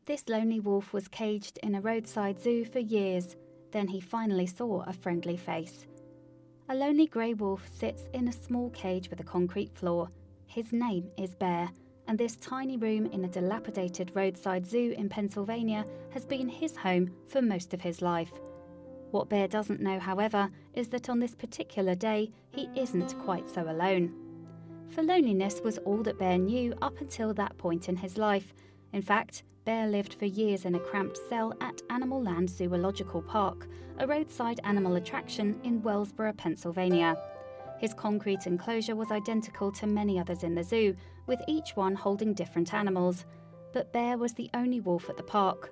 This lonely wolf was caged in a roadside zoo for years. Then he finally saw a friendly face. A lonely grey wolf sits in a small cage with a concrete floor. His name is Bear, and this tiny room in a dilapidated roadside zoo in Pennsylvania has been his home for most of his life. What Bear doesn't know, however, is that on this particular day, he isn't quite so alone. For loneliness was all that Bear knew up until that point in his life. In fact, Bear lived for years in a cramped cell at Animal Land Zoological Park, a roadside animal attraction in Wellsboro, Pennsylvania. His concrete enclosure was identical to many others in the zoo, with each one holding different animals. But Bear was the only wolf at the park.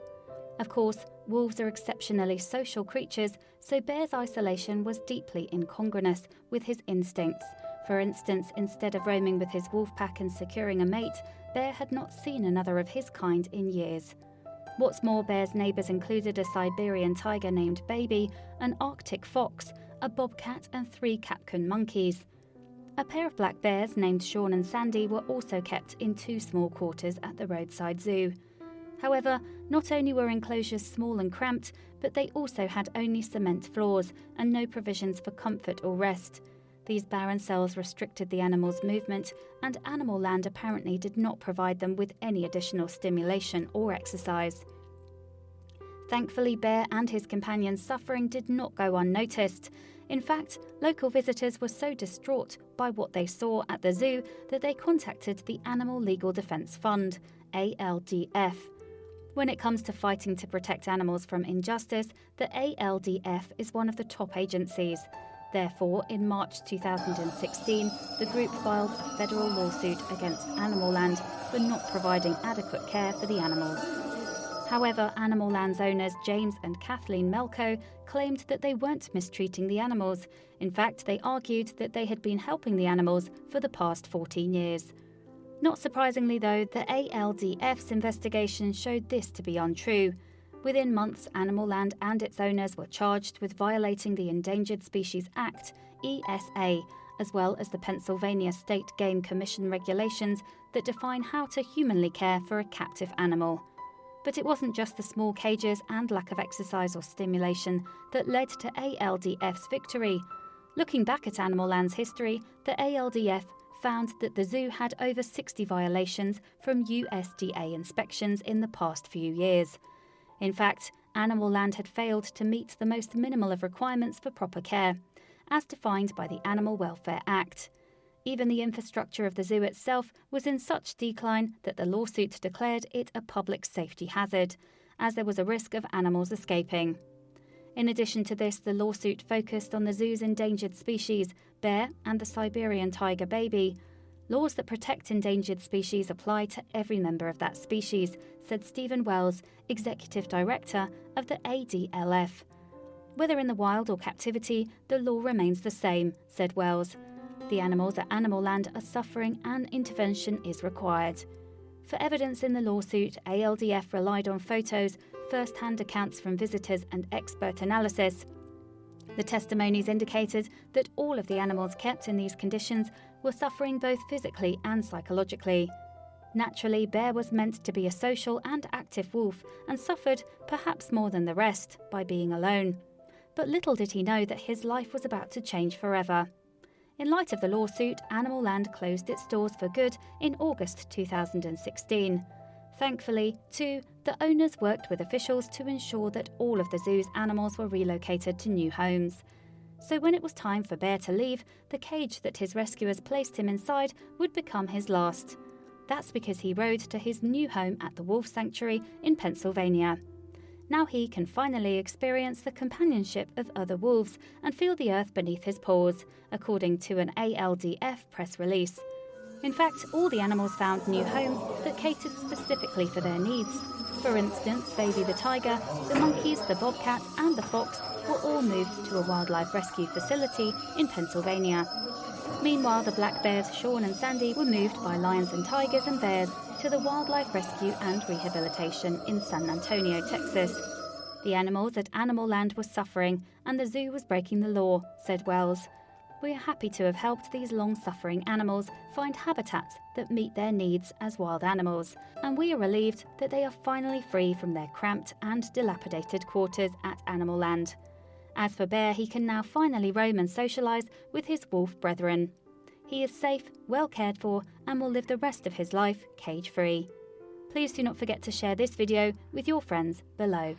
Of course, wolves are exceptionally social creatures, so Bear's isolation was deeply incongruous with his instincts. For instance, instead of roaming with his wolf pack and securing a mate, Bear had not seen another of his kind in years. What's more, Bear's neighbours included a Siberian tiger named Baby, an Arctic fox, a bobcat and 3 Capcom monkeys. A pair of black bears named Sean and Sandy were also kept in 2 small quarters at the roadside zoo. However, not only were enclosures small and cramped, but they also had only cement floors and no provisions for comfort or rest. These barren cells restricted the animals' movement, and Animal Land apparently did not provide them with any additional stimulation or exercise. Thankfully, Bear and his companions' suffering did not go unnoticed. In fact, local visitors were so distraught by what they saw at the zoo that they contacted the Animal Legal Defense Fund, ALDF. When it comes to fighting to protect animals from injustice, the ALDF is one of the top agencies. Therefore, in March 2016, the group filed a federal lawsuit against Animal Land for not providing adequate care for the animals. However, Animal Land's owners James and Kathleen Melko claimed that they weren't mistreating the animals. In fact, they argued that they had been helping the animals for the past 14 years. Not surprisingly, though, the ALDF's investigation showed this to be untrue. Within months, Animal Land and its owners were charged with violating the Endangered Species Act, ESA, as well as the Pennsylvania State Game Commission regulations that define how to humanly care for a captive animal. But it wasn't just the small cages and lack of exercise or stimulation that led to ALDF's victory. Looking back at Animal Land's history, the ALDF found that the zoo had over 60 violations from USDA inspections in the past few years. In fact, Animal Land had failed to meet the most minimal of requirements for proper care, as defined by the Animal Welfare Act. Even the infrastructure of the zoo itself was in such decline that the lawsuit declared it a public safety hazard, as there was a risk of animals escaping. In addition to this, the lawsuit focused on the zoo's endangered species, bear and the Siberian tiger Baby. Laws that protect endangered species apply to every member of that species, said Stephen Wells, Executive Director of the ADLF. Whether in the wild or captivity, the law remains the same, said Wells. The animals at Animal Land are suffering and intervention is required. For evidence in the lawsuit, ALDF relied on photos, first-hand accounts from visitors and expert analysis. The testimonies indicated that all of the animals kept in these conditions were suffering both physically and psychologically. Naturally, Bear was meant to be a social and active wolf and suffered, perhaps more than the rest, by being alone. But little did he know that his life was about to change forever. In light of the lawsuit, Animal Land closed its doors for good in August 2016. Thankfully, too, the owners worked with officials to ensure that all of the zoo's animals were relocated to new homes. So when it was time for Bear to leave, the cage that his rescuers placed him inside would become his last. That's because he rode to his new home at the Wolf Sanctuary in Pennsylvania. Now he can finally experience the companionship of other wolves and feel the earth beneath his paws, according to an ALDF press release. In fact, all the animals found new homes that catered specifically for their needs. For instance, Baby the tiger, the monkeys, the bobcat and the fox were all moved to a wildlife rescue facility in Pennsylvania. Meanwhile, the black bears Sean and Sandy were moved by lions and tigers and bears to the Wildlife Rescue and Rehabilitation in San Antonio, Texas. The animals at Animal Land were suffering and the zoo was breaking the law, said Wells. We are happy to have helped these long-suffering animals find habitats that meet their needs as wild animals, and we are relieved that they are finally free from their cramped and dilapidated quarters at Animal Land. As for Bear, he can now finally roam and socialise with his wolf brethren. He is safe, well cared for, and will live the rest of his life cage-free. Please do not forget to share this video with your friends below.